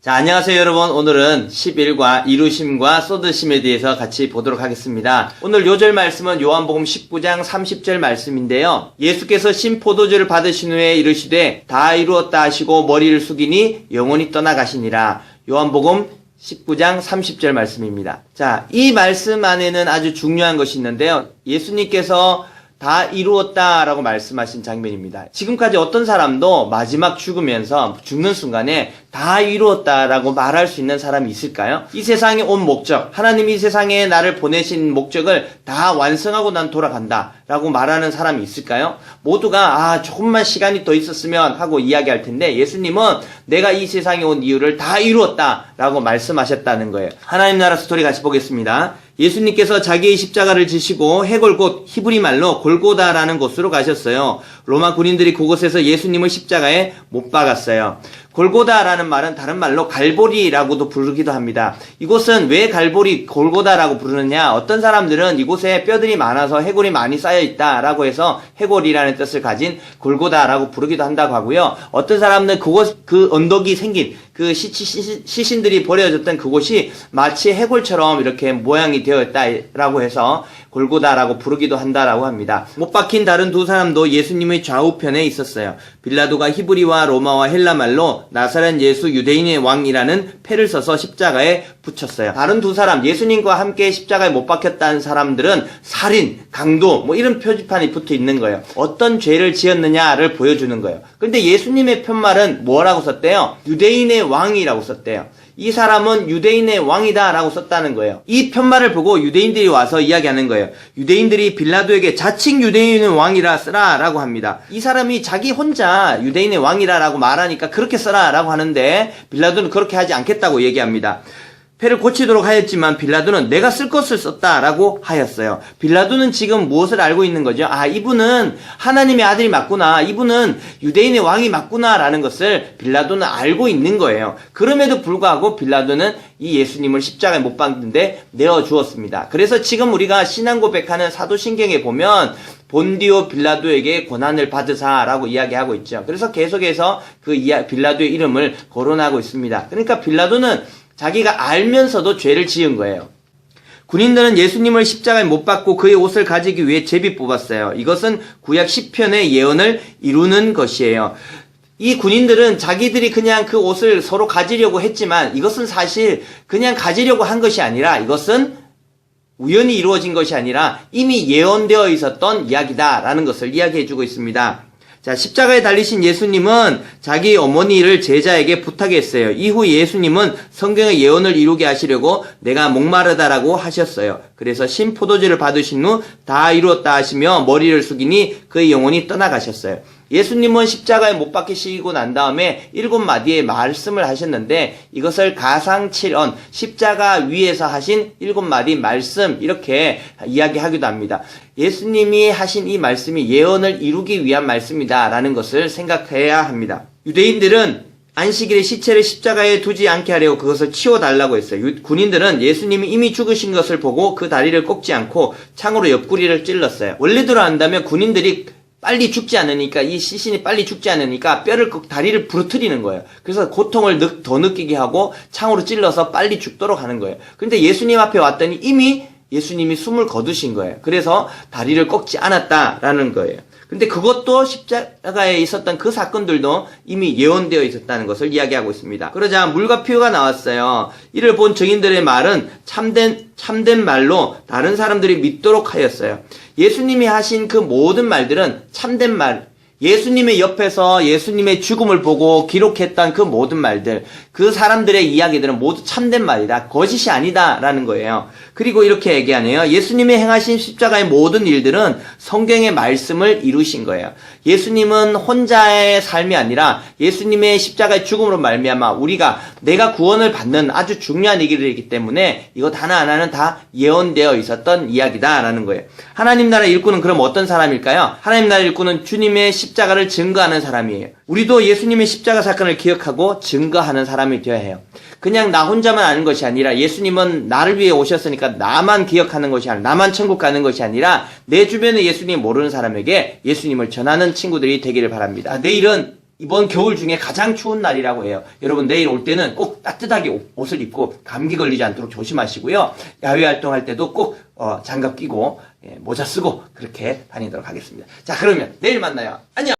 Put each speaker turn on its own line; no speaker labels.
자, 안녕하세요 여러분. 오늘은 11과 이루심과 쏟으심에 대해서 같이 보도록 하겠습니다. 오늘 요절 말씀은 요한복음 19장 30절 말씀인데요. 예수께서 신포도주를 받으신 후에 이르시되 다 이루었다 하시고 머리를 숙이니 영원히 떠나가시니라. 요한복음 19장 30절 말씀입니다. 자, 이 말씀 안에는 아주 중요한 것이 있는데요. 예수님께서 다 이루었다라고 말씀하신 장면입니다. 지금까지 어떤 사람도 마지막 죽으면서 죽는 순간에 다 이루었다라고 말할 수 있는 사람이 있을까요? 이 세상에 온 목적, 하나님이 이 세상에 나를 보내신 목적을 다 완성하고 난 돌아간다 라고 말하는 사람이 있을까요? 모두가 조금만 시간이 더 있었으면 하고 이야기할 텐데, 예수님은 내가 이 세상에 온 이유를 다 이루었다 라고 말씀하셨다는 거예요. 하나님 나라 스토리 같이 보겠습니다. 예수님께서 자기의 십자가를 지시고 해골 곧 히브리 말로 골고다라는 곳으로 가셨어요. 로마 군인들이 그곳에서 예수님을 십자가에 못 박았어요. 골고다라는 말은 다른 말로 갈보리라고도 부르기도 합니다. 이곳은 왜 골고다라고 부르느냐? 어떤 사람들은 이곳에 뼈들이 많아서 해골이 많이 쌓여 있다라고 해서 해골이라는 뜻을 가진 골고다라고 부르기도 한다고 하고요. 어떤 사람들은 그 언덕이 생긴 그 시신들이 버려졌던 그곳이 마치 해골처럼 이렇게 모양이 되어 있다라고 해서 골고다라고 부르기도 한다라고 합니다. 못 박힌 다른 두 사람도 예수님의 좌우편에 있었어요. 빌라도가 히브리와 로마와 헬라 말로 나사렛 예수 유대인의 왕이라는 패를 써서 십자가에 붙였어요. 다른 두 사람, 예수님과 함께 십자가에 못 박혔다는 사람들은 살인, 강도 이런 표지판이 붙어 있는 거예요. 어떤 죄를 지었느냐를 보여주는 거예요. 그런데 예수님의 편말은 뭐라고 썼대요? 유대인의 왕이라고 썼대요. 이 사람은 유대인의 왕이다 라고 썼다는 거예요. 이 편말을 보고 유대인들이 와서 이야기하는 거예요. 유대인들이 빌라도에게 자칭 유대인의 왕이라 쓰라 라고 합니다. 이 사람이 자기 혼자 유대인의 왕이라 라고 말하니까 그렇게 써라 라고 하는데, 빌라도는 그렇게 하지 않겠다고 얘기합니다. 패를 고치도록 하였지만 빌라도는 내가 쓸 것을 썼다라고 하였어요. 빌라도는 지금 무엇을 알고 있는 거죠? 이분은 하나님의 아들이 맞구나, 이분은 유대인의 왕이 맞구나 라는 것을 빌라도는 알고 있는 거예요. 그럼에도 불구하고 빌라도는 이 예수님을 십자가에 못 박는데 내어주었습니다. 그래서 지금 우리가 신앙 고백하는 사도신경에 보면 본디오 빌라도에게 고난을 받으사라고 이야기하고 있죠. 그래서 계속해서 빌라도의 이름을 거론하고 있습니다. 그러니까 빌라도는 자기가 알면서도 죄를 지은 거예요. 군인들은 예수님을 십자가에 못 박고 그의 옷을 가지기 위해 제비 뽑았어요. 이것은 구약 시편의 예언을 이루는 것이에요. 이 군인들은 자기들이 그냥 그 옷을 서로 가지려고 했지만, 이것은 사실 그냥 가지려고 한 것이 아니라, 이것은 우연히 이루어진 것이 아니라 이미 예언되어 있었던 이야기다라는 것을 이야기해주고 있습니다. 자, 십자가에 달리신 예수님은 자기 어머니를 제자에게 부탁했어요. 이후 예수님은 성경의 예언을 이루게 하시려고 내가 목마르다라고 하셨어요. 그래서 신포도주를 받으신 후 다 이루었다 하시며 머리를 숙이니 그의 영혼이 떠나가셨어요. 예수님은 십자가에 못 박히시고 난 다음에 7마디의 말씀을 하셨는데, 이것을 가상칠언, 십자가 위에서 하신 7마디 말씀, 이렇게 이야기하기도 합니다. 예수님이 하신 이 말씀이 예언을 이루기 위한 말씀이다 라는 것을 생각해야 합니다. 유대인들은 안식일에 시체를 십자가에 두지 않게 하려고 그것을 치워달라고 했어요. 군인들은 예수님이 이미 죽으신 것을 보고 그 다리를 꺾지 않고 창으로 옆구리를 찔렀어요. 원래대로 한다면 군인들이 빨리 죽지 않으니까, 이 시신이 빨리 죽지 않으니까 다리를 부러뜨리는 거예요. 그래서 고통을 더 느끼게 하고 창으로 찔러서 빨리 죽도록 하는 거예요. 근데 예수님 앞에 왔더니 이미 예수님이 숨을 거두신 거예요. 그래서 다리를 꺾지 않았다라는 거예요. 근데 그것도 십자가에 있었던 그 사건들도 이미 예언되어 있었다는 것을 이야기하고 있습니다. 그러자 물과 피가 나왔어요. 이를 본 증인들의 말은 참된 말로 다른 사람들이 믿도록 하였어요. 예수님이 하신 그 모든 말들은 참된 말, 예수님의 옆에서 예수님의 죽음을 보고 기록했던 그 모든 말들, 그 사람들의 이야기들은 모두 참된 말이다, 거짓이 아니다 라는 거예요. 그리고 이렇게 얘기하네요. 예수님이 행하신 십자가의 모든 일들은 성경의 말씀을 이루신 거예요. 예수님은 혼자의 삶이 아니라 예수님의 십자가의 죽음으로 말미암아 내가 구원을 받는 아주 중요한 얘기들이기 때문에 이것 하나하나는 다 예언되어 있었던 이야기다라는 거예요. 하나님 나라 일꾼은 그럼 어떤 사람일까요? 하나님 나라 일꾼은 주님의 십자가를 증거하는 사람이에요. 우리도 예수님의 십자가 사건을 기억하고 증거하는 사람이 되어야 해요. 그냥 나 혼자만 아는 것이 아니라, 예수님은 나를 위해 오셨으니까 나만 기억하는 것이 아니라, 나만 천국 가는 것이 아니라 내 주변에 예수님 모르는 사람에게 예수님을 전하는 친구들이 되기를 바랍니다. 내일은 이번 겨울 중에 가장 추운 날이라고 해요. 여러분 내일 올 때는 꼭 따뜻하게 옷을 입고 감기 걸리지 않도록 조심하시고요. 야외 활동할 때도 꼭 장갑 끼고 모자 쓰고 그렇게 다니도록 하겠습니다. 자, 그러면 내일 만나요. 안녕!